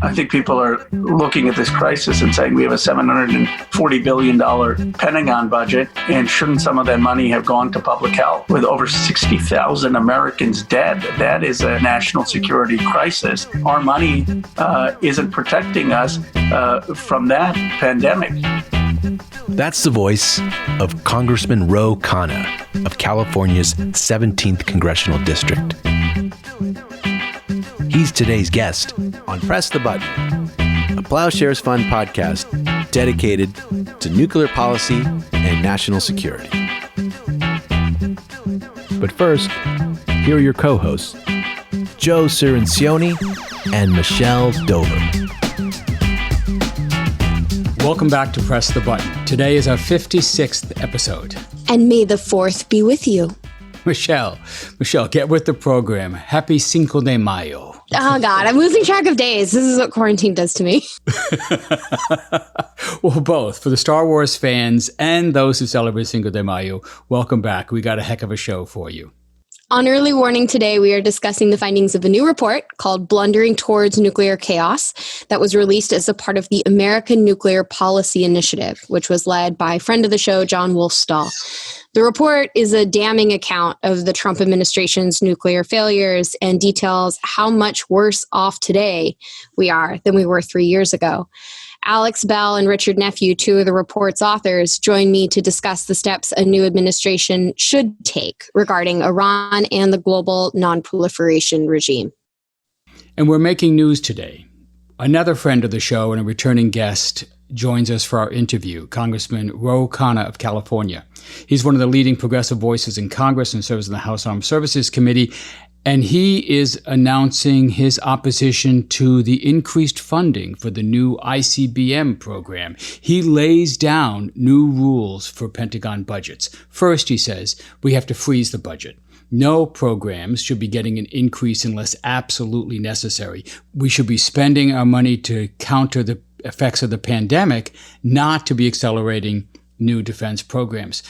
I think people are looking at this crisis and saying we have a $740 billion Pentagon budget, and shouldn't some of that money have gone to public health? With over 60,000 Americans dead, that is a national security crisis. Our money isn't protecting us from that pandemic. That's the voice of Congressman Ro Khanna of California's 17th Congressional District. He's today's guest on Press the Button, a Plowshares Fund podcast dedicated to nuclear policy and national security. But first, here are your co-hosts, Joe Cirincione and Michelle Dover. Welcome back to Press the Button. Today is our 56th episode. And may the 4th be with you. Michelle, get with the program. Happy Cinco de Mayo. Oh, God, I'm losing track of days. This is what quarantine does to me. Well, both. For the Star Wars fans and those who celebrate Cinco de Mayo, welcome back. We got a heck of a show for you. On Early Warning today, we are discussing the findings of a new report called Blundering Towards Nuclear Chaos that was released as a part of the American Nuclear Policy Initiative, which was led by friend of the show, John Wolfstall. The report is a damning account of the Trump administration's nuclear failures and details how much worse off today we are than we were 3 years ago. Alex Bell and Richard Nephew, two of the report's authors, join me to discuss the steps a new administration should take regarding Iran and the global non-proliferation regime. And we're making news today. Another friend of the show and a returning guest joins us for our interview, Congressman Ro Khanna of California. He's one of the leading progressive voices in Congress and serves in the House Armed Services Committee. And he is announcing his opposition to the increased funding for the new ICBM program. He lays down new rules for Pentagon budgets. First, he says, we have to freeze the budget. No programs should be getting an increase unless absolutely necessary. We should be spending our money to counter the effects of the pandemic, not to be accelerating new defense programs.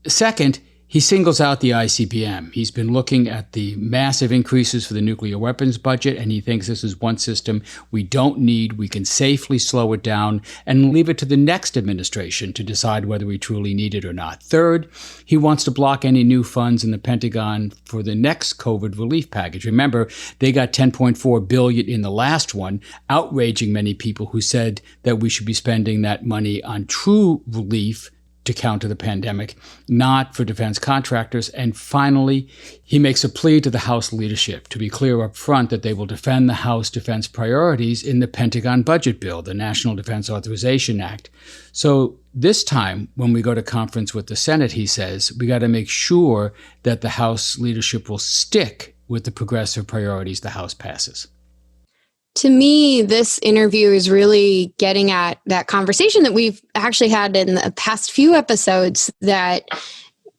Second, he singles out the ICBM. He's been looking at the massive increases for the nuclear weapons budget, and he thinks this is one system we don't need. We can safely slow it down and leave it to the next administration to decide whether we truly need it or not. Third, he wants to block any new funds in the Pentagon for the next COVID relief package. Remember, they got $10.4 billion in the last one, outraging many people who said that we should be spending that money on true relief to counter the pandemic, not for defense contractors. And finally, he makes a plea to the House leadership to be clear up front that they will defend the House defense priorities in the Pentagon budget bill, the National Defense Authorization Act. So this time, when we go to conference with the Senate, he says, we got to make sure that the House leadership will stick with the progressive priorities the House passes. To me, this interview is really getting at that conversation that we've actually had in the past few episodes, that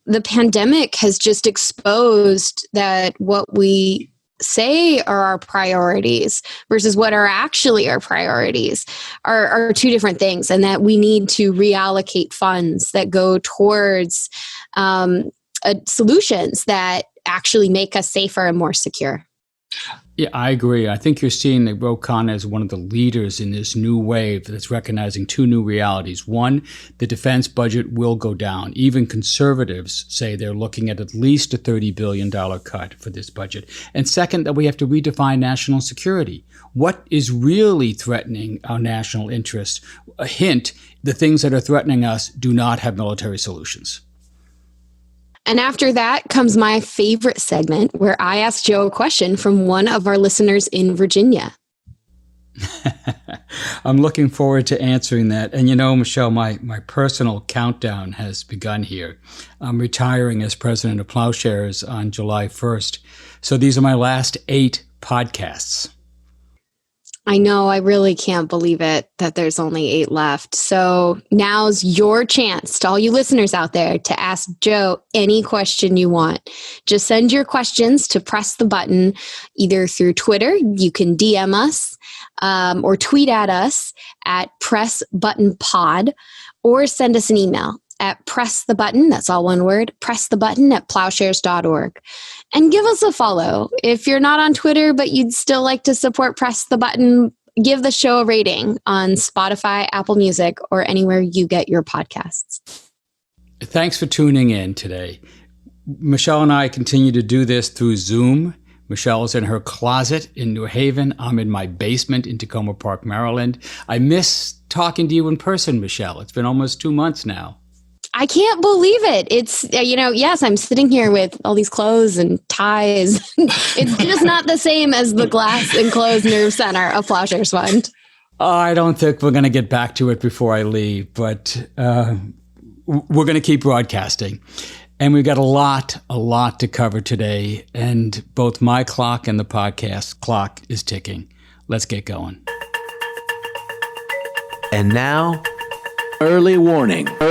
the pandemic has just exposed that what we say are our priorities versus what are actually our priorities are two different things, and that we need to reallocate funds that go towards solutions that actually make us safer and more secure. Yeah, I agree. I think you're seeing that Ro Khanna is one of the leaders in this new wave that's recognizing two new realities. One, the defense budget will go down. Even conservatives say they're looking at least a $30 billion cut for this budget. And second, that we have to redefine national security. What is really threatening our national interest? A hint, the things that are threatening us do not have military solutions. And after that comes my favorite segment, where I ask Joe a question from one of our listeners in Virginia. I'm looking forward to answering that. And you know, Michelle, my personal countdown has begun here. I'm retiring as president of Plowshares on July 1st. So these are my last 8 podcasts. I know, I really can't believe it that there's only 8 left. So now's your chance, to all you listeners out there, to ask Joe any question you want. Just send your questions to Press the Button, either through Twitter. You can DM us or tweet at us at PressButtonPod, or send us an email at pressthebutton, that's all one word, pressthebutton@plowshares.org. And give us a follow. If you're not on Twitter, but you'd still like to support Press the Button, give the show a rating on Spotify, Apple Music, or anywhere you get your podcasts. Thanks for tuning in today. Michelle and I continue to do this through Zoom. Michelle's in her closet in New Haven. I'm in my basement in Tacoma Park, Maryland. I miss talking to you in person, Michelle. It's been almost 2 months now. I can't believe it. It's, yes, I'm sitting here with all these clothes and ties. It's just not the same as the glass enclosed nerve center of Plowshares Fund. I don't think we're going to get back to it before I leave, but we're going to keep broadcasting. And we've got a lot to cover today. And both my clock and the podcast clock is ticking. Let's get going. And now, early warning. A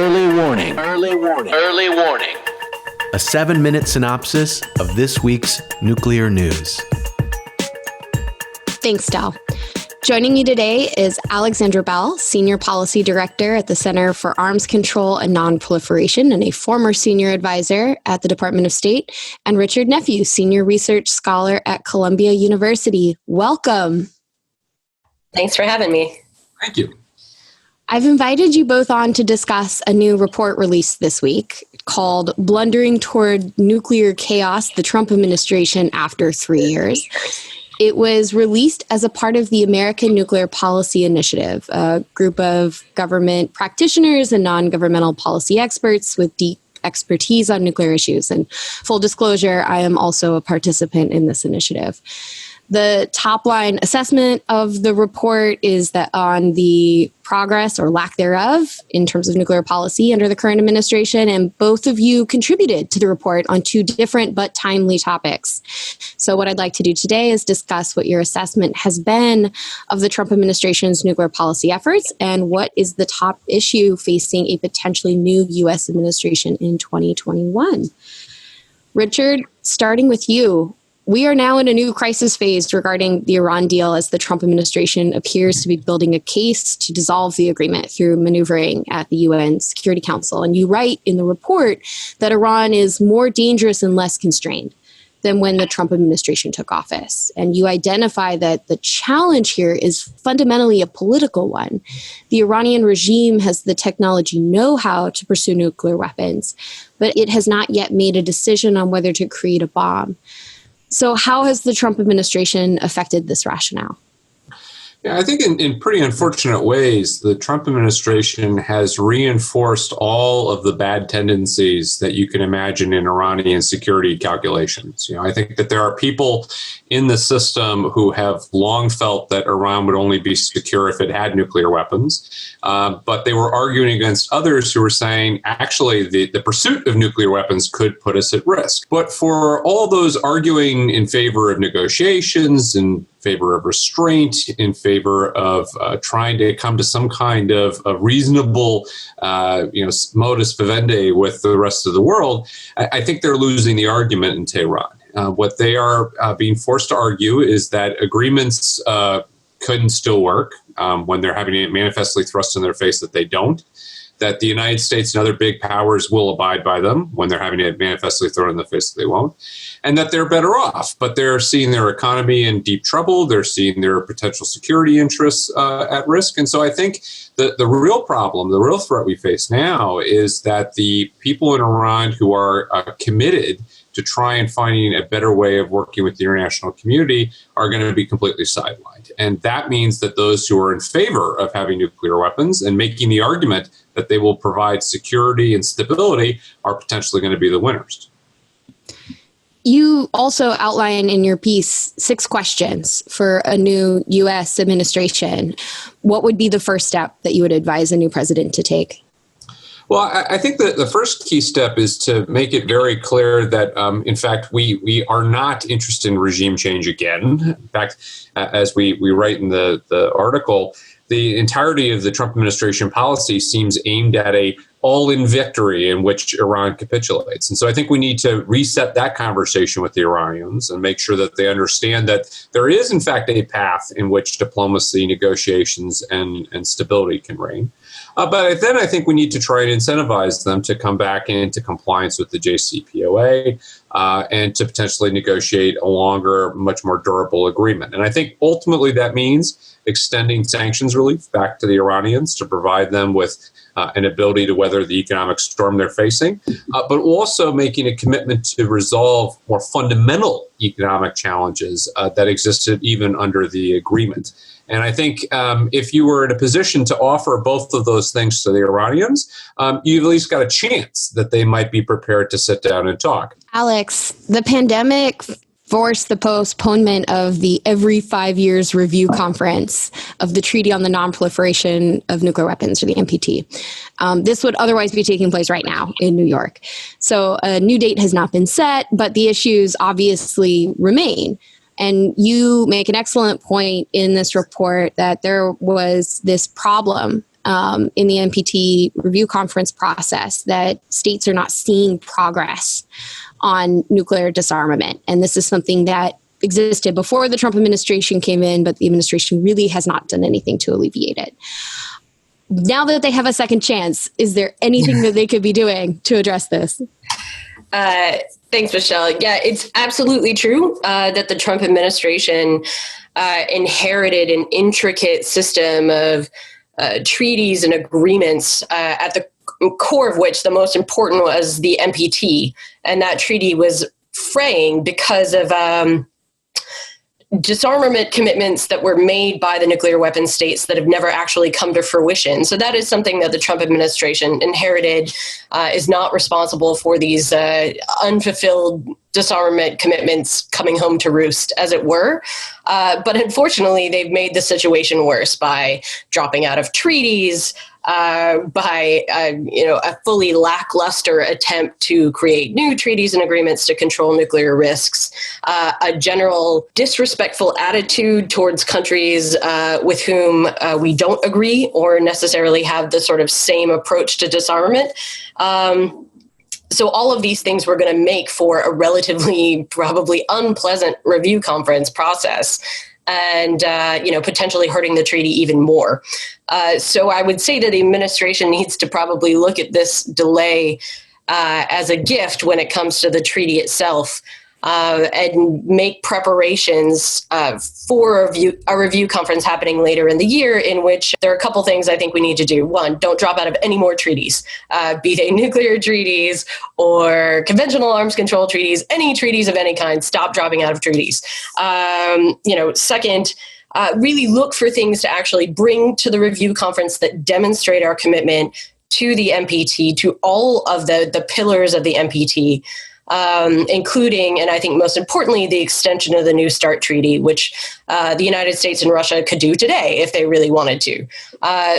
7-minute synopsis of this week's nuclear news. Thanks, Del. Joining me today is Alexandra Bell, Senior Policy Director at the Center for Arms Control and Non-Proliferation and a former Senior Advisor at the Department of State, and Richard Nephew, Senior Research Scholar at Columbia University. Welcome. Thanks for having me. Thank you. I've invited you both on to discuss a new report released this week called Blundering Toward Nuclear Chaos, the Trump Administration After 3 Years. It was released as a part of the American Nuclear Policy Initiative, a group of government practitioners and non-governmental policy experts with deep expertise on nuclear issues. And full disclosure, I am also a participant in this initiative. The top line assessment of the report is that on the progress or lack thereof in terms of nuclear policy under the current administration, and both of you contributed to the report on two different but timely topics. So what I'd like to do today is discuss what your assessment has been of the Trump administration's nuclear policy efforts and what is the top issue facing a potentially new U.S. administration in 2021. Richard, starting with you. We are now in a new crisis phase regarding the Iran deal as the Trump administration appears to be building a case to dissolve the agreement through maneuvering at the UN Security Council. And you write in the report that Iran is more dangerous and less constrained than when the Trump administration took office. And you identify that the challenge here is fundamentally a political one. The Iranian regime has the technology know-how to pursue nuclear weapons, but it has not yet made a decision on whether to create a bomb. So how has the Trump administration affected this rationale? Yeah, I think in pretty unfortunate ways, the Trump administration has reinforced all of the bad tendencies that you can imagine in Iranian security calculations. I think that there are people in the system who have long felt that Iran would only be secure if it had nuclear weapons. But they were arguing against others who were saying, actually, the pursuit of nuclear weapons could put us at risk. But for all those arguing in favor of negotiations, in favor of restraint, in favor of trying to come to some kind of a reasonable, modus vivendi with the rest of the world, I think they're losing the argument in Tehran. What they are being forced to argue is that agreements couldn't still work when they're having it manifestly thrust in their face that they don't, that the United States and other big powers will abide by them when they're having it manifestly thrown in the face that they won't, and that they're better off. But they're seeing their economy in deep trouble. They're seeing their potential security interests at risk. And so I think the real problem, the real threat we face now is that the people in Iran who are committed to try and finding a better way of working with the international community are going to be completely sidelined. And that means that those who are in favor of having nuclear weapons and making the argument that they will provide security and stability are potentially going to be the winners. You also outline in your piece 6 questions for a new U.S. administration. What would be the first step that you would advise a new president to take? Well, I think that the first key step is to make it very clear that, in fact, we are not interested in regime change again. In fact, as we write in the article, the entirety of the Trump administration policy seems aimed at a all-in victory in which Iran capitulates. And so I think we need to reset that conversation with the Iranians and make sure that they understand that there is, in fact, a path in which diplomacy, negotiations, and stability can reign. But then I think we need to try and incentivize them to come back into compliance with the JCPOA, and to potentially negotiate a longer, much more durable agreement. And I think ultimately that means extending sanctions relief back to the Iranians to provide them with an ability to weather the economic storm they're facing, but also making a commitment to resolve more fundamental economic challenges that existed even under the agreement. And I think if you were in a position to offer both of those things to the Iranians, you've at least got a chance that they might be prepared to sit down and talk. Alex, the pandemic forced the postponement of the every 5 years review conference of the Treaty on the Non-Proliferation of Nuclear Weapons, or the NPT. This would otherwise be taking place right now in New York. So a new date has not been set, but the issues obviously remain. And you make an excellent point in this report that there was this problem in the NPT review conference process, that states are not seeing progress on nuclear disarmament. And this is something that existed before the Trump administration came in, but the administration really has not done anything to alleviate it. Now that they have a second chance, is there anything that they could be doing to address this? Thanks, Michelle. Yeah, it's absolutely true that the Trump administration inherited an intricate system of treaties and agreements at the core of which the most important was the NPT. And that treaty was fraying because of disarmament commitments that were made by the nuclear weapons states that have never actually come to fruition. So that is something that the Trump administration inherited, is not responsible for these unfulfilled disarmament commitments coming home to roost, as it were. But unfortunately, they've made the situation worse by dropping out of treaties, by a fully lackluster attempt to create new treaties and agreements to control nuclear risks, a general disrespectful attitude towards countries with whom we don't agree or necessarily have the sort of same approach to disarmament. So all of these things were going to make for a relatively probably unpleasant review conference process, and potentially hurting the treaty even more. So I would say that the administration needs to probably look at this delay as a gift when it comes to the treaty itself, and make preparations for a review conference happening later in the year, in which there are a couple things I think we need to do. One, don't drop out of any more treaties, be they nuclear treaties or conventional arms control treaties, any treaties of any kind. Stop dropping out of treaties. Second, really look for things to actually bring to the review conference that demonstrate our commitment to the NPT, to all of the pillars of the NPT, including, and I think most importantly, the extension of the New START Treaty, which the United States and Russia could do today if they really wanted to.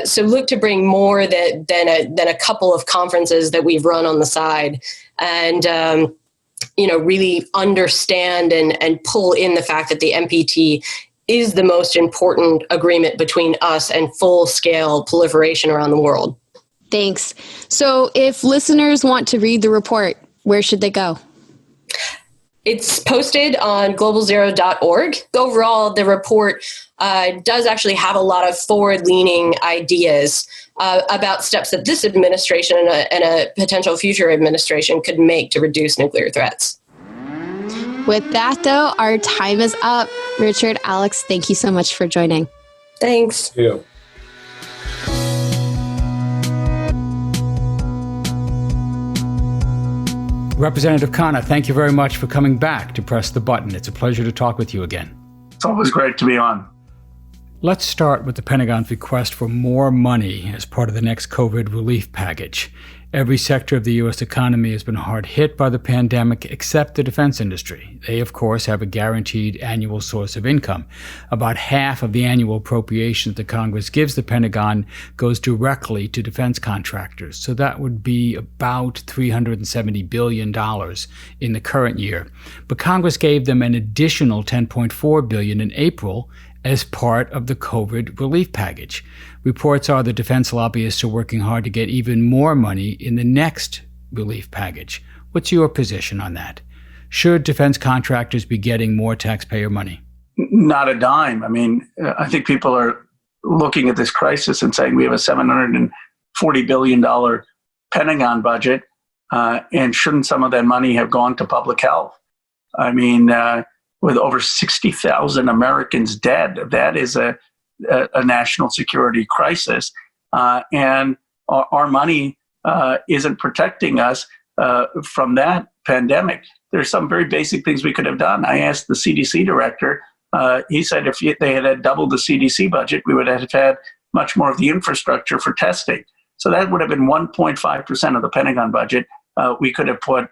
So look to bring more than a couple of conferences that we've run on the side, and really understand and pull in the fact that the NPT is the most important agreement between us and full-scale proliferation around the world. Thanks. So if listeners want to read the report, where should they go? It's posted on globalzero.org. Overall, the report does actually have a lot of forward-leaning ideas about steps that this administration and a potential future administration could make to reduce nuclear threats. With that, though, our time is up. Richard, Alex, thank you so much for joining. Thanks. Thank you. Representative Khanna, thank you very much for coming back to Press the Button. It's a pleasure to talk with you again. It's always great to be on. Let's start with the Pentagon's request for more money as part of the next COVID relief package. Every sector of the U.S. economy has been hard hit by the pandemic, except the defense industry. They, of course, have a guaranteed annual source of income. About half of the annual appropriations that Congress gives the Pentagon goes directly to defense contractors. So that would be about $370 billion in the current year. But Congress gave them an additional $10.4 billion in April as part of the COVID relief package. Reports are the defense lobbyists are working hard to get even more money in the next relief package. What's your position on that? Should defense contractors be getting more taxpayer money? Not a dime. I mean, I think people are looking at this crisis and saying we have a $740 billion Pentagon budget. And shouldn't some of that money have gone to public health? I mean, with over 60,000 Americans dead, that is a national security crisis. And our money isn't protecting us from that pandemic. There's some very basic things we could have done. I asked the CDC director, he said if they had doubled the CDC budget, we would have had much more of the infrastructure for testing. So that would have been 1.5% of the Pentagon budget we could have put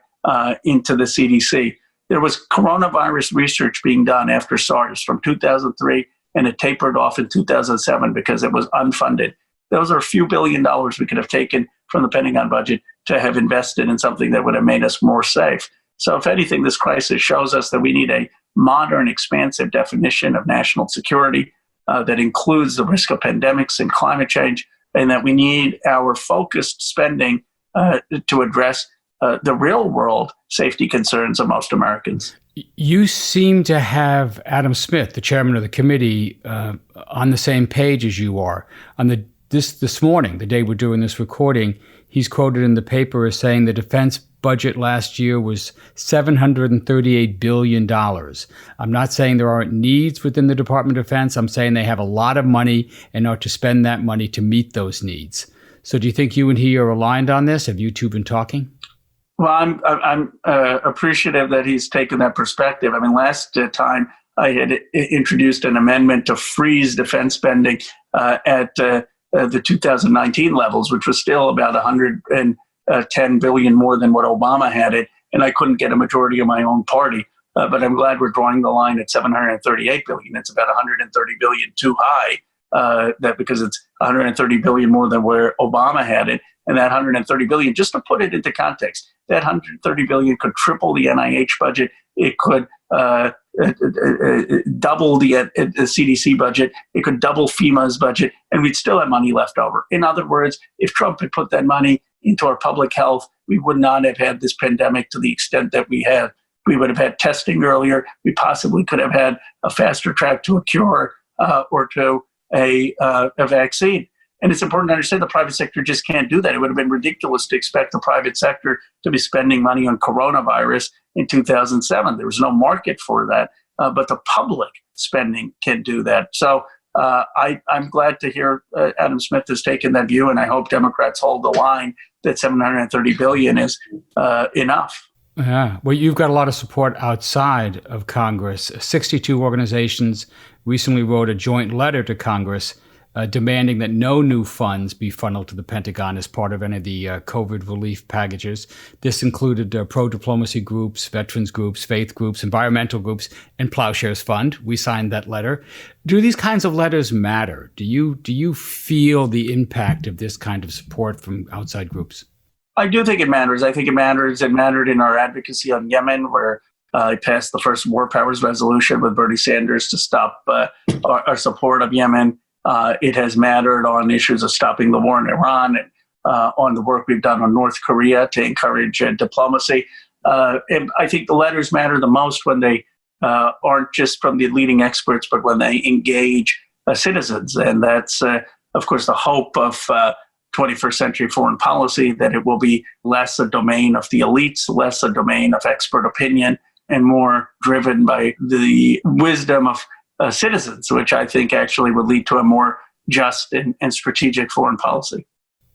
into the CDC. There was coronavirus research being done after SARS from 2003, and it tapered off in 2007 because it was unfunded. Those are a few $1 billion we could have taken from the Pentagon budget to have invested in something that would have made us more safe. So if anything, this crisis shows us that we need a modern, expansive definition of national security that includes the risk of pandemics and climate change, and that we need our focused spending to address the real world safety concerns of most Americans. You seem to have Adam Smith, the chairman of the committee, on the same page as you are. On this morning, the day we're doing this recording, he's quoted in the paper as saying the defense budget last year was $738 billion. I'm not saying there aren't needs within the Department of Defense. I'm saying they have a lot of money and ought to spend that money to meet those needs. So do you think you and he are aligned on this? Have you two been talking? Well, I'm appreciative that he's taken that perspective. I mean, last time I had introduced an amendment to freeze defense spending at the 2019 levels, which was still about $110 billion more than what Obama had it, and I couldn't get a majority of my own party. But I'm glad we're drawing the line at $738 billion. It's about $130 billion too high, because it's $130 billion more than where Obama had it. And that $130 billion, just to put it into context, that $130 billion could triple the NIH budget. It could double the CDC budget. It could double FEMA's budget, and we'd still have money left over. In other words, if Trump had put that money into our public health, we would not have had this pandemic to the extent that we had. We would have had testing earlier. We possibly could have had a faster track to a cure or to a vaccine. And it's important to understand the private sector just can't do that. It would have been ridiculous to expect the private sector to be spending money on coronavirus in 2007. There was no market for that, but the public spending can do that. So I'm glad to hear Adam Smith has taken that view, and I hope Democrats hold the line that $730 billion is enough. Yeah. Well, you've got a lot of support outside of Congress. 62 organizations recently wrote a joint letter to Congress demanding that no new funds be funneled to the Pentagon as part of any of the COVID relief packages. This included pro-diplomacy groups, veterans groups, faith groups, environmental groups, and Plowshares Fund. We signed that letter. Do these kinds of letters matter? Do you feel the impact of this kind of support from outside groups? I do think it matters. I think it matters. It mattered in our advocacy on Yemen, where I passed the first War Powers resolution with Bernie Sanders to stop our support of Yemen. It has mattered on issues of stopping the war in Iran and on the work we've done on North Korea to encourage diplomacy. And I think the letters matter the most when they aren't just from the leading experts, but when they engage citizens. And that's, of course, the hope of 21st century foreign policy, that it will be less a domain of the elites, less a domain of expert opinion, and more driven by the wisdom of citizens, which I think actually would lead to a more just and strategic foreign policy.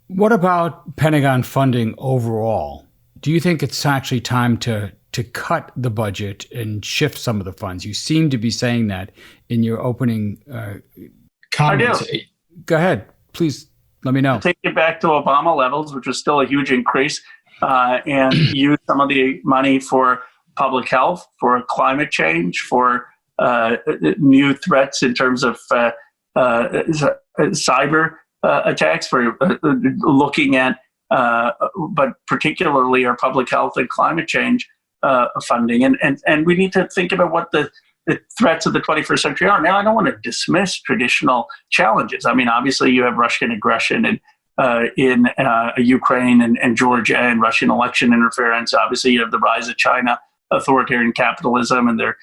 What about Pentagon funding overall? Do you think it's actually time to cut the budget and shift some of the funds? You seem to be saying that in your opening comments. I do. Go ahead, please. Let me know. Take it back to Obama levels, which was still a huge increase, and use some of the money for public health, for climate change, for new threats in terms of cyber attacks, for looking at, but particularly our public health and climate change funding. And we need to think about what the threats of the 21st century are. Now, I don't want to dismiss traditional challenges. I mean, obviously, you have Russian aggression in Ukraine and Georgia, and Russian election interference. Obviously, you have the rise of China, authoritarian capitalism, and their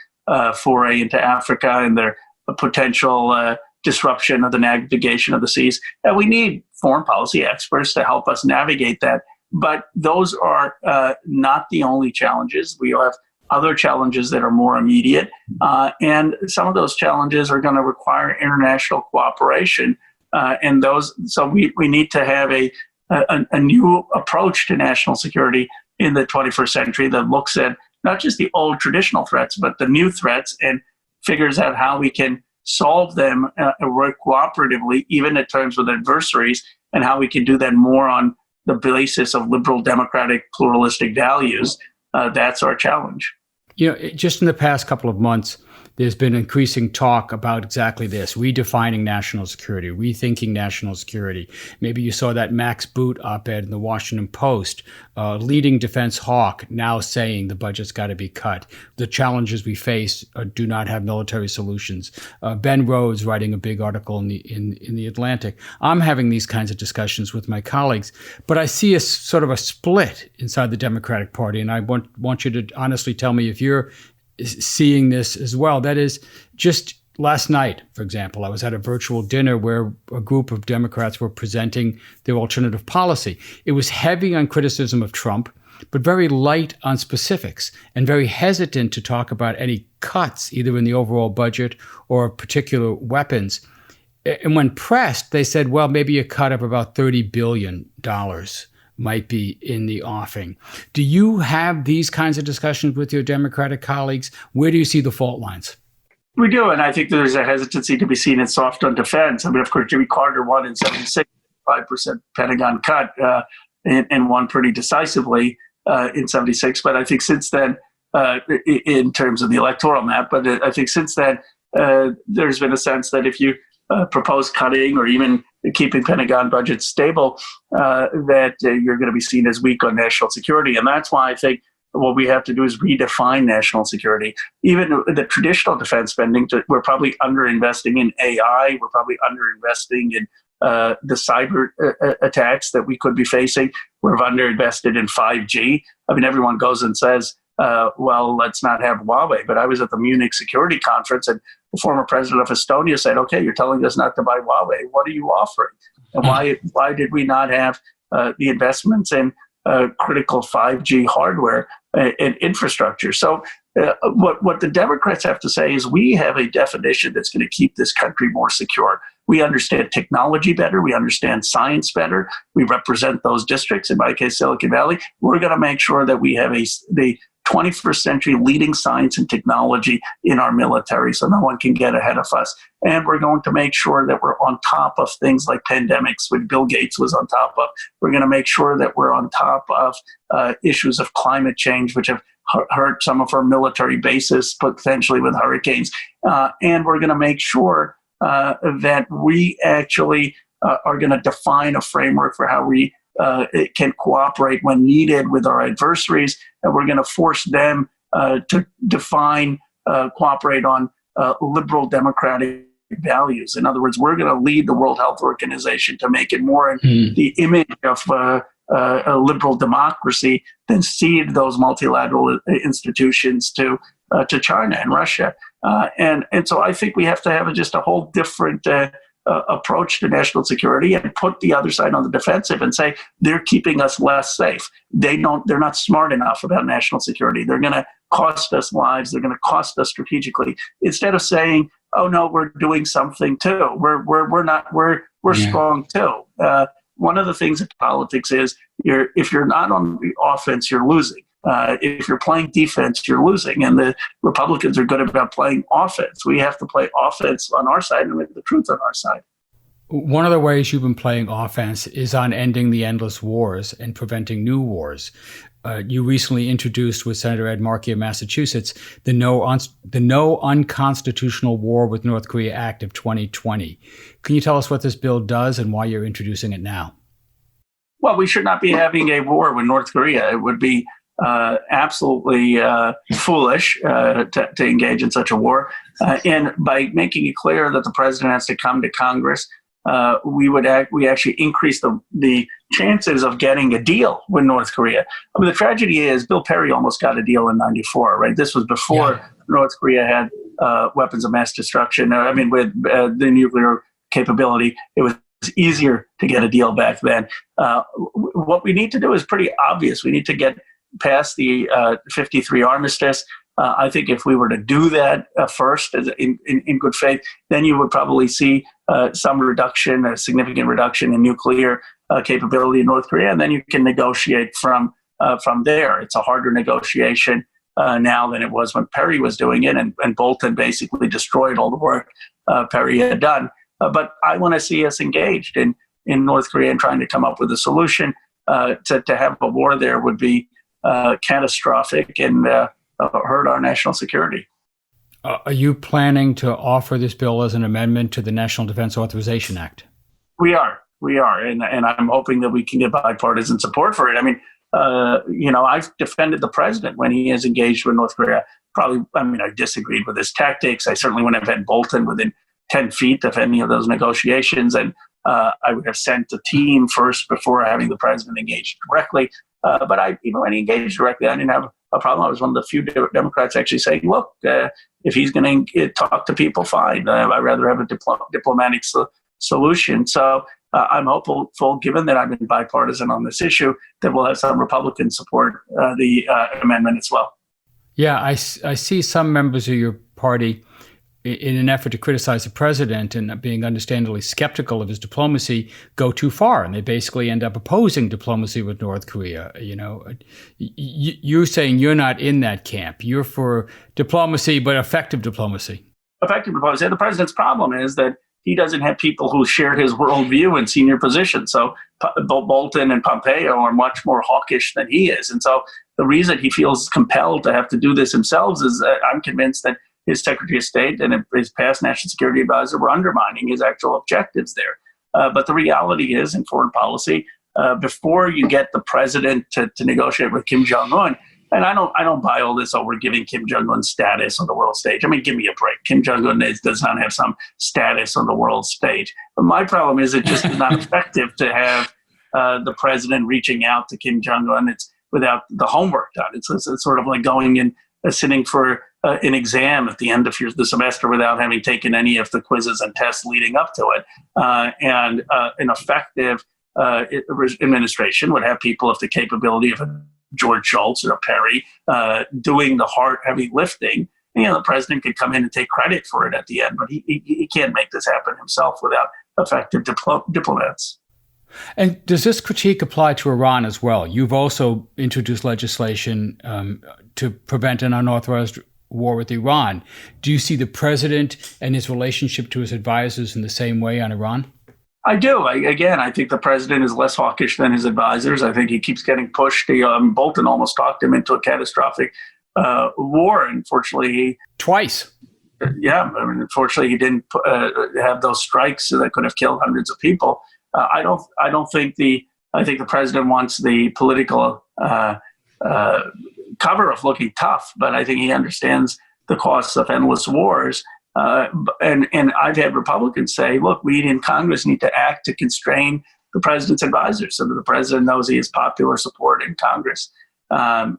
foray into Africa, and their potential disruption of the navigation of the seas. And we need foreign policy experts to help us navigate that. But those are not the only challenges. We have other challenges that are more immediate. And some of those challenges are going to require international cooperation. So we need to have a new approach to national security in the 21st century that looks at not just the old traditional threats, but the new threats, and figures out how we can solve them and work cooperatively, even at times with adversaries, and how we can do that more on the basis of liberal, democratic, pluralistic values. That's our challenge. Just in the past couple of months, there's been increasing talk about exactly this, redefining national security, rethinking national security. Maybe you saw that Max Boot op-ed in the Washington Post, leading defense hawk now saying the budget's got to be cut. The challenges we face do not have military solutions. Ben Rhodes writing a big article in the Atlantic. I'm having these kinds of discussions with my colleagues, but I see a sort of a split inside the Democratic Party, and I want you to honestly tell me if you're seeing this as well. That is, just last night, for example, I was at a virtual dinner where a group of Democrats were presenting their alternative policy. It was heavy on criticism of Trump, but very light on specifics, and very hesitant to talk about any cuts, either in the overall budget or particular weapons. And when pressed, they said, well, maybe a cut of about $30 billion might be in the offing. Do you have these kinds of discussions with your Democratic colleagues? Where do you see the fault lines? We do, and I think there's a hesitancy to be seen as soft on defense. I mean, of course, Jimmy Carter won in 76, 5% Pentagon cut, and won pretty decisively in 76. But I think since then, in terms of the electoral map, but I think since then, there's been a sense that if you propose cutting or even keeping Pentagon budgets stable, that you're going to be seen as weak on national security. And that's why I think what we have to do is redefine national security. Even the traditional defense spending, we're probably underinvesting in AI. We're probably underinvesting in the cyber attacks that we could be facing. We're underinvested in 5G. I mean, everyone goes and says, well, let's not have Huawei. But I was at the Munich Security Conference, and the former president of Estonia said, okay, you're telling us not to buy Huawei. What are you offering? And why did we not have the investments in critical 5G hardware and infrastructure? So what the Democrats have to say is we have a definition that's going to keep this country more secure. We understand technology better. We understand science better. We represent those districts, in my case, Silicon Valley. We're going to make sure that we have the 21st century leading science and technology in our military so no one can get ahead of us. And we're going to make sure that we're on top of things like pandemics, which Bill Gates was on top of. We're going to make sure that we're on top of issues of climate change, which have hurt some of our military bases, potentially with hurricanes. And we're going to make sure that we actually are going to define a framework for how we can cooperate when needed with our adversaries, and we're going to force them to define, cooperate on liberal democratic values. In other words, we're going to lead the World Health Organization to make it more in the image of a liberal democracy than cede those multilateral institutions to China and Russia. And so I think we have to have just a whole different approach to national security and put the other side on the defensive and say they're keeping us less safe. They're not smart enough about national security. They're going to cost us lives. They're going to cost us strategically. Instead of saying, "Oh no, we're doing something too. We're strong too." One of the things in politics is if you're not on the offense, you're losing. If you're playing defense, you're losing. And the Republicans are good about playing offense. We have to play offense on our side and with the truth on our side. One of the ways you've been playing offense is on ending the endless wars and preventing new wars. You recently introduced with Senator Ed Markey of Massachusetts the No Unconstitutional War with North Korea Act of 2020. Can you tell us what this bill does and why you're introducing it now? Well, we should not be having a war with North Korea. It would be absolutely foolish to engage in such a war. And by making it clear that the president has to come to Congress, we actually increase the chances of getting a deal with North Korea. I mean, the tragedy is Bill Perry almost got a deal in '94, right? This was before North Korea had weapons of mass destruction. With the nuclear capability, it was easier to get a deal back then. What we need to do is pretty obvious. We need to get past the 53 armistice. I think if we were to do that first in good faith, then you would probably see some reduction, a significant reduction in nuclear capability in North Korea, and then you can negotiate from there. It's a harder negotiation now than it was when Perry was doing it, and Bolton basically destroyed all the work Perry had done. But I want to see us engaged in North Korea and trying to come up with a solution. To have a war there would be catastrophic and hurt our national security. Are you planning to offer this bill as an amendment to the National Defense Authorization Act? We are, and I'm hoping that we can get bipartisan support for it. I mean, I've defended the president when he has engaged with North Korea. I disagreed with his tactics. I certainly wouldn't have had Bolton within 10 feet of any of those negotiations, and I would have sent a team first before having the president engage directly. But when he engaged directly, I didn't have a problem. I was one of the few Democrats actually saying, look, if he's going to talk to people, fine. I'd rather have a diplomatic solution. So I'm hopeful, given that I've been bipartisan on this issue, that we'll have some Republican support the amendment as well. Yeah, I see some members of your party, in an effort to criticize the president and being understandably skeptical of his diplomacy, go too far, and they basically end up opposing diplomacy with North Korea. You're saying you're not in that camp. You're for diplomacy, but effective diplomacy. Effective diplomacy. The president's problem is that he doesn't have people who share his worldview in senior positions. So Bolton and Pompeo are much more hawkish than he is. And so the reason he feels compelled to have to do this himself is that I'm convinced that his Secretary of State and his past National Security Advisor were undermining his actual objectives there. But the reality is, in foreign policy, before you get the president to negotiate with Kim Jong-un, and I don't buy all this, we're giving Kim Jong-un status on the world stage. I mean, give me a break. Kim Jong-un does not have some status on the world stage. But my problem is it just is not effective to have the president reaching out to Kim Jong-un. It's without the homework done. It's sort of like going and sitting for an exam at the end of the semester without having taken any of the quizzes and tests leading up to it. And an effective administration would have people of the capability of a George Shultz or a Perry doing the hard, heavy lifting. The president could come in and take credit for it at the end, but he can't make this happen himself without effective diplomats. And does this critique apply to Iran as well? You've also introduced legislation to prevent an unauthorized war with Iran. Do you see the president and his relationship to his advisors in the same way on Iran? I do. I think the president is less hawkish than his advisors. I think he keeps getting pushed. Bolton almost talked him into a catastrophic war. Unfortunately, twice. Yeah, unfortunately, he didn't have those strikes that could have killed hundreds of people. I think the president wants the political cover of looking tough, but I think he understands the costs of endless wars. And I've had Republicans say, look, we in Congress need to act to constrain the president's advisors so that the president knows he has popular support in Congress. But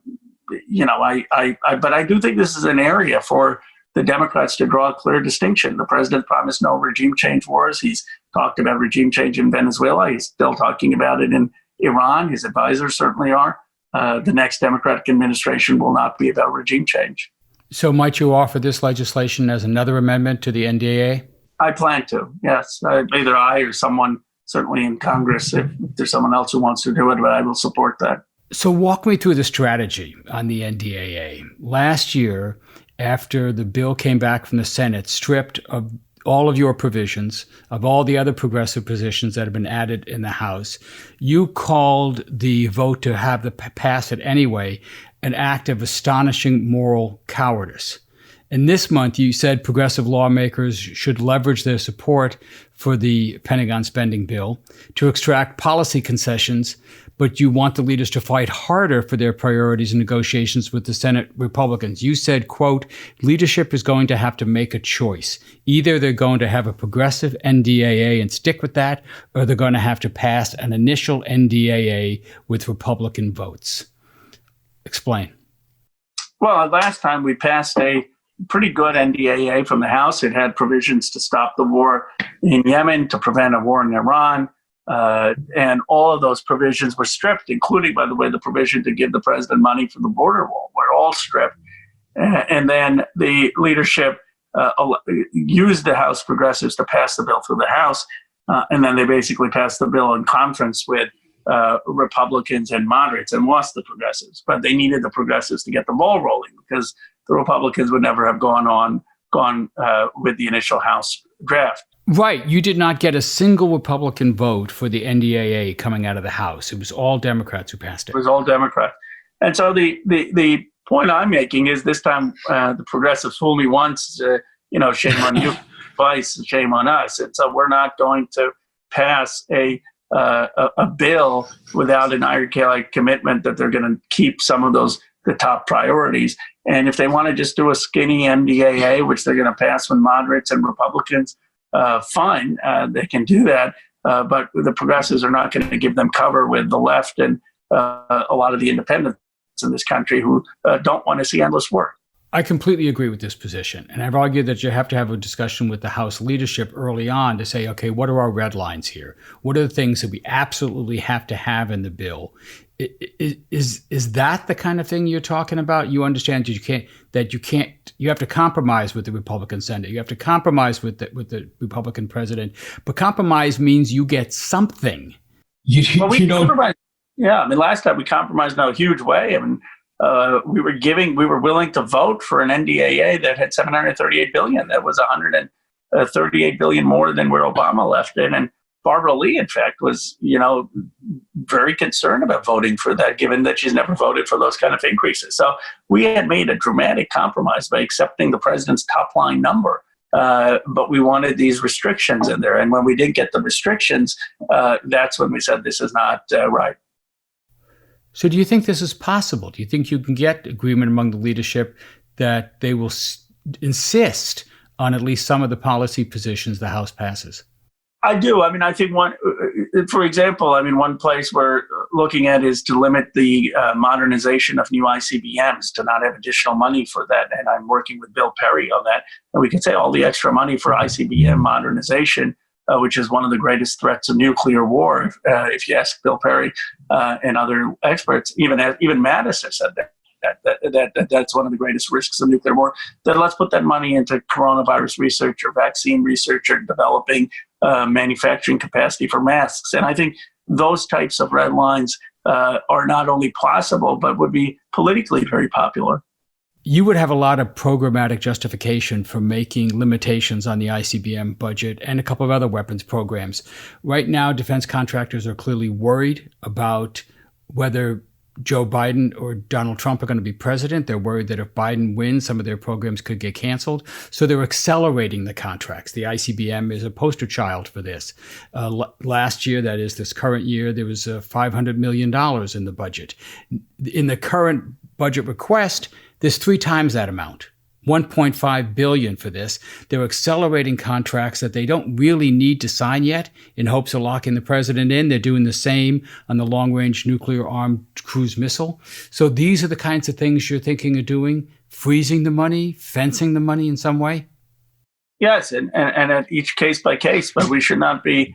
I do think this is an area for the Democrats to draw a clear distinction. The president promised no regime change wars. He's talked about regime change in Venezuela. He's still talking about it in Iran. His advisors certainly are. The next Democratic administration will not be about regime change. So might you offer this legislation as another amendment to the NDAA? I plan to, yes. Either I or someone, certainly in Congress, if there's someone else who wants to do it, but I will support that. So walk me through the strategy on the NDAA. Last year, after the bill came back from the Senate, stripped of all of your provisions, of all the other progressive positions that have been added in the House, you called the vote to have the pass it anyway an act of astonishing moral cowardice. And this month, you said progressive lawmakers should leverage their support for the Pentagon spending bill to extract policy concessions, but you want the leaders to fight harder for their priorities in negotiations with the Senate Republicans. You said, quote, leadership is going to have to make a choice. Either they're going to have a progressive NDAA and stick with that, or they're going to have to pass an initial NDAA with Republican votes. Explain. Well, last time we passed a pretty good NDAA from the House. It had provisions to stop the war in Yemen, to prevent a war in Iran. And all of those provisions were stripped, including, by the way, the provision to give the president money for the border wall, were all stripped. And then the leadership used the House progressives to pass the bill through the House. And then they basically passed the bill in conference with Republicans and moderates and lost the progressives. But they needed the progressives to get the ball rolling, because the Republicans would never have gone with the initial House draft. Right. You did not get a single Republican vote for the NDAA coming out of the House. It was all Democrats who passed it. It was all Democrats. And so the point I'm making is, this time the progressives fool me once, shame on you, twice, shame on us. And so we're not going to pass a bill without an ironclad commitment that they're going to keep some of the top priorities. And if they want to just do a skinny NDAA, which they're going to pass with moderates and Republicans, fine, they can do that. But the progressives are not going to give them cover with the left and a lot of the independents in this country who don't want to see endless war. I completely agree with this position. And I've argued that you have to have a discussion with the House leadership early on to say, okay, what are our red lines here? What are the things that we absolutely have to have in the bill? Is that the kind of thing you're talking about? You understand that you have to compromise with the Republican Senate. You have to compromise with the Republican president. But compromise means you get something. Compromised. Yeah, I mean, last time we compromised in a huge way. I mean, we were willing to vote for an NDAA that had $738 billion. That was $138 billion more than where Obama left it. And Barbara Lee, in fact, was, very concerned about voting for that, given that she's never voted for those kind of increases. So we had made a dramatic compromise by accepting the president's top line number. But we wanted these restrictions in there. And when we didn't get the restrictions, that's when we said this is not right. So do you think this is possible? Do you think you can get agreement among the leadership that they will insist on at least some of the policy positions the House passes? I do. I mean, I think one place we're looking at is to limit the modernization of new ICBMs, to not have additional money for that. And I'm working with Bill Perry on that. And we could say all the extra money for ICBM modernization, which is one of the greatest threats of nuclear war. If you ask Bill Perry and other experts, even Mattis has said that's one of the greatest risks of nuclear war. Then let's put that money into coronavirus research or vaccine research or developing manufacturing capacity for masks. And I think those types of red lines are not only possible, but would be politically very popular. You would have a lot of programmatic justification for making limitations on the ICBM budget and a couple of other weapons programs. Right now, defense contractors are clearly worried about whether Joe Biden or Donald Trump are going to be president. They're worried that if Biden wins, some of their programs could get canceled. So they're accelerating the contracts. The ICBM is a poster child for this. Last year, that is this current year, there was $500 million in the budget. In the current budget request, there's 3 times that amount. $1.5 billion for this. They're accelerating contracts that they don't really need to sign yet in hopes of locking the president in. They're doing the same on the long-range nuclear-armed cruise missile. So these are the kinds of things you're thinking of doing, freezing the money, fencing the money in some way? Yes, and at each case by case, but we should not be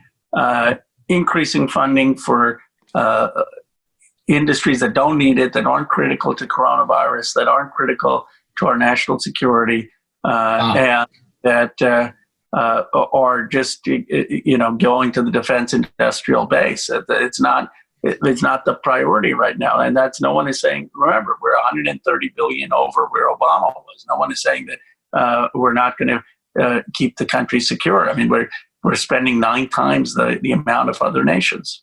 increasing funding for industries that don't need it, that aren't critical to coronavirus, that aren't critical to our national security, and that are just going to the defense industrial base. It's not the priority right now, and that's no one is saying. Remember, we're 130 billion over where Obama was. No one is saying that we're not going to keep the country secure. I mean, we're spending 9 times the amount of other nations.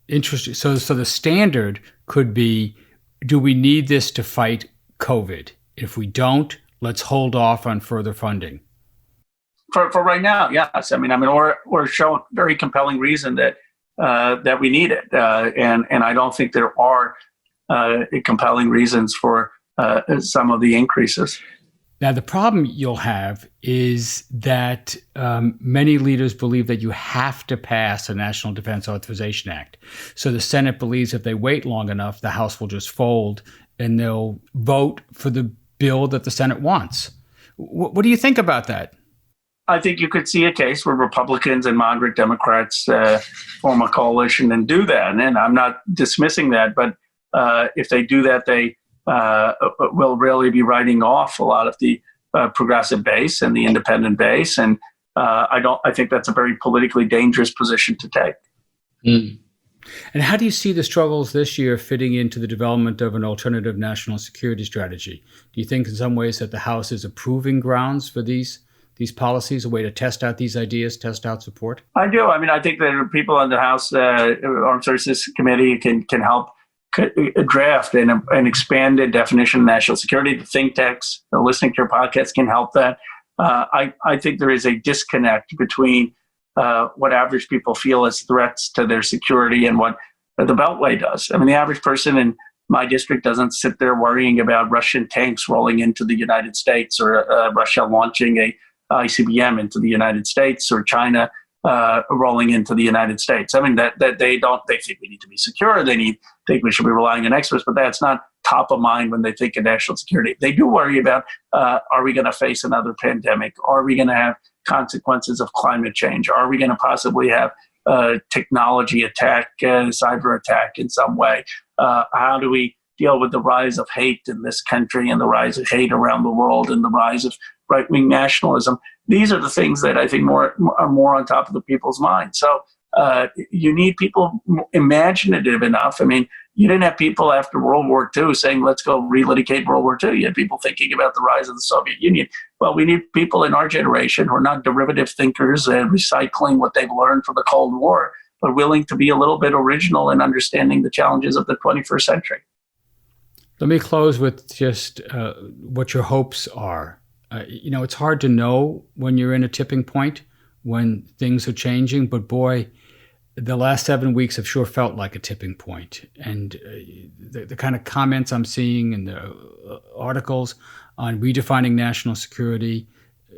Interesting. So the standard could be, do we need this to fight COVID? If we don't, let's hold off on further funding. For right now, yes. I mean, we're showing very compelling reason that we need it, and I don't think there are compelling reasons for some of the increases. Now, the problem you'll have is that many leaders believe that you have to pass a National Defense Authorization Act. So the Senate believes if they wait long enough, the House will just fold and they'll vote for the bill that the Senate wants. What do you think about that? I think you could see a case where Republicans and moderate Democrats form a coalition and do that. And I'm not dismissing that, but if they do that, they will really be writing off a lot of the progressive base and the independent base. And I think that's a very politically dangerous position to take. Mm. And how do you see the struggles this year fitting into the development of an alternative national security strategy? Do you think in some ways that the House is approving grounds for these policies, a way to test out these ideas, test out support? I do. I mean, I think that people on the House Armed Services Committee can help draft an expanded definition of national security. The think tanks, listening to your podcast can help that. I think there is a disconnect between what average people feel as threats to their security and what the Beltway does. I mean, the average person in my district doesn't sit there worrying about Russian tanks rolling into the United States or Russia launching a ICBM into the United States or China rolling into the United States. I mean, that they think we need to be secure. They think we should be relying on experts, but that's not top of mind when they think of national security. They do worry about, are we going to face another pandemic? Are we going to have consequences of climate change? Are we going to possibly have technology attack, cyber attack in some way? How do we deal with the rise of hate in this country and the rise of hate around the world and the rise of right-wing nationalism? These are the things that I think are more on top of the people's minds. So you need people imaginative enough. I mean, you didn't have people after World War II saying, let's go relitigate World War II. You had people thinking about the rise of the Soviet Union. Well, we need people in our generation who are not derivative thinkers and recycling what they've learned from the Cold War, but willing to be a little bit original in understanding the challenges of the 21st century. Let me close with just what your hopes are. It's hard to know when you're in a tipping point, when things are changing, but boy, the last 7 weeks have sure felt like a tipping point. And the kind of comments I'm seeing in the articles on redefining national security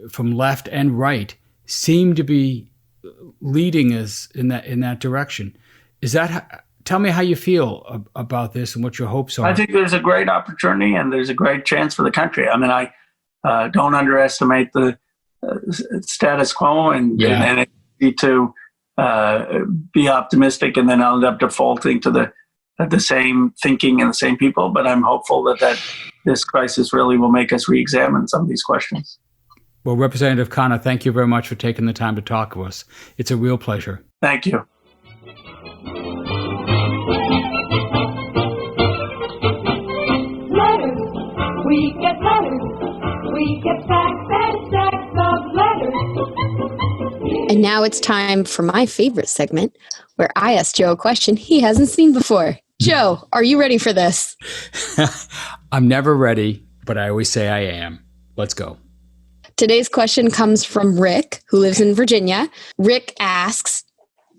from left and right seem to be leading us in that direction. Tell me how you feel about this and what your hopes are. I think there's a great opportunity and there's a great chance for the country. I mean, I don't underestimate the status quo and to be optimistic and then I'll end up defaulting to the same thinking and the same people. But I'm hopeful that this crisis really will make us re-examine some of these questions. Well, Representative Khanna, thank you very much for taking the time to talk to us. It's a real pleasure. Thank you. Letters, we get letters, we get stacks and stacks of letters. And now it's time for my favorite segment, where I ask Joe a question he hasn't seen before. Joe, are you ready for this? I'm never ready, but I always say I am. Let's go. Today's question comes from Rick, who lives in Virginia. Rick asks,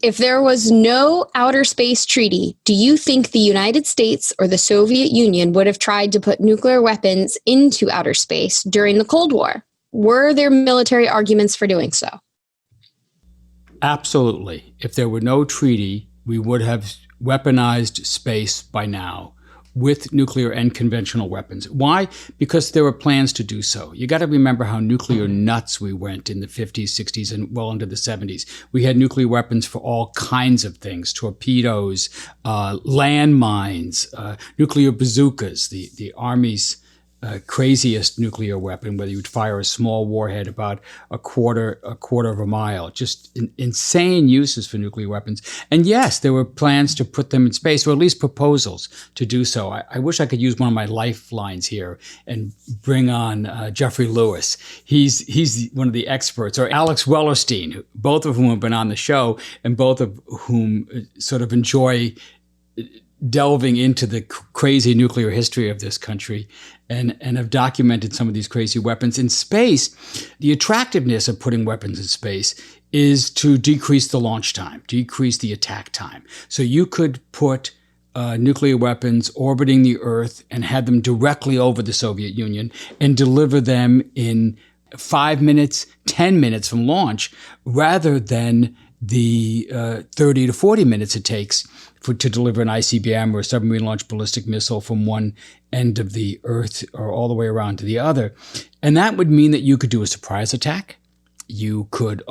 if there was no outer space treaty, do you think the United States or the Soviet Union would have tried to put nuclear weapons into outer space during the Cold War? Were there military arguments for doing so? Absolutely. If there were no treaty, we would have weaponized space by now with nuclear and conventional weapons. Why? Because there were plans to do so. You got to remember how nuclear nuts we went in the 50s, 60s, and well into the 70s. We had nuclear weapons for all kinds of things: torpedoes, landmines, nuclear bazookas, the Army's craziest nuclear weapon, where you would fire a small warhead about a quarter of a mile. Just insane uses for nuclear weapons. And yes, there were plans to put them in space, or at least proposals to do so. I wish I could use one of my lifelines here and bring on Jeffrey Lewis. He's one of the experts, or Alex Wellerstein, both of whom have been on the show and both of whom sort of enjoy delving into the crazy nuclear history of this country and have documented some of these crazy weapons. In space, the attractiveness of putting weapons in space is to decrease the launch time, decrease the attack time. So you could put nuclear weapons orbiting the Earth and have them directly over the Soviet Union and deliver them in 5 minutes, 10 minutes from launch, rather than the 30 to 40 minutes it takes to deliver an ICBM or a submarine-launched ballistic missile from one end of the Earth or all the way around to the other. And that would mean that you could do a surprise attack. You could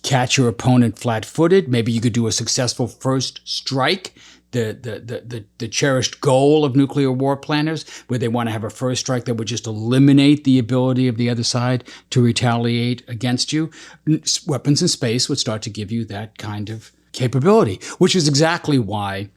catch your opponent flat-footed. Maybe you could do a successful first strike, the cherished goal of nuclear war planners, where they want to have a first strike that would just eliminate the ability of the other side to retaliate against you. Weapons in space would start to give you that kind of capability, which is exactly why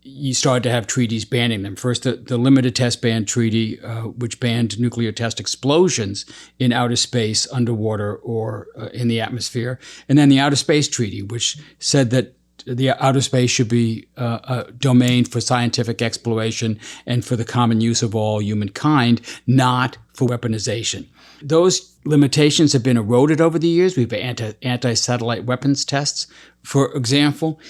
you started to have treaties banning them. First, the Limited Test Ban Treaty, which banned nuclear test explosions in outer space, underwater, or in the atmosphere. And then the Outer Space Treaty, which said that the outer space should be a domain for scientific exploration and for the common use of all humankind, not for weaponization. Those limitations have been eroded over the years. We've anti-satellite weapons tests, for example.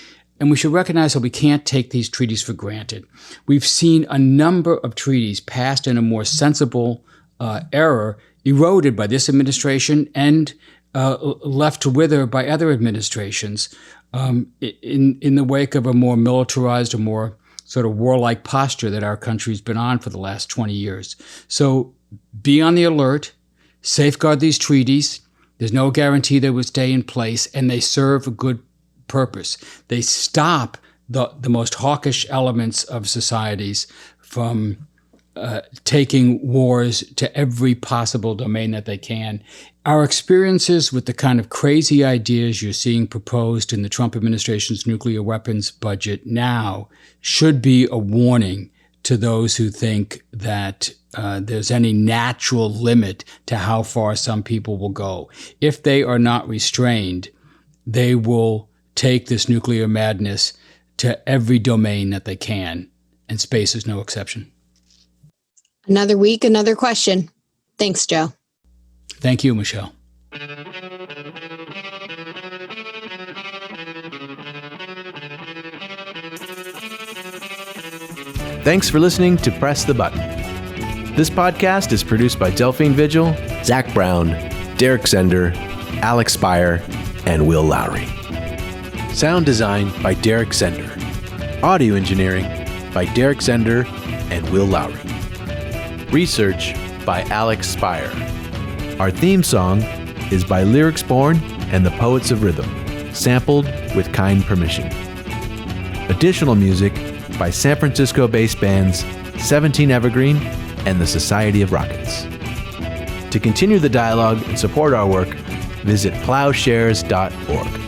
And we should recognize that we can't take these treaties for granted. We've seen a number of treaties passed in a more sensible era eroded by this administration and left to wither by other administrations in the wake of a more militarized, a more sort of warlike posture that our country's been on for the last 20 years. So be on the alert, safeguard these treaties. There's no guarantee they will stay in place, and they serve a good purpose. They stop the most hawkish elements of societies from taking wars to every possible domain that they can. Our experiences with the kind of crazy ideas you're seeing proposed in the Trump administration's nuclear weapons budget now should be a warning to those who think that there's any natural limit to how far some people will go. If they are not restrained, they will take this nuclear madness to every domain that they can, and space is no exception. Another week, another question. Thanks, Joe. Thank you, Michelle. Thanks for listening to Press the Button. This podcast is produced by Delphine Vigil, Zach Brown, Derek Zender, Alex Spire, and Will Lowry. Sound design by Derek Zender. Audio engineering by Derek Zender and Will Lowry. Research by Alex Spire. Our theme song is by Lyrics Born and the Poets of Rhythm, sampled with kind permission. Additional music by San Francisco-based bands 17 Evergreen and the Society of Rockets. To continue the dialogue and support our work, visit plowshares.org.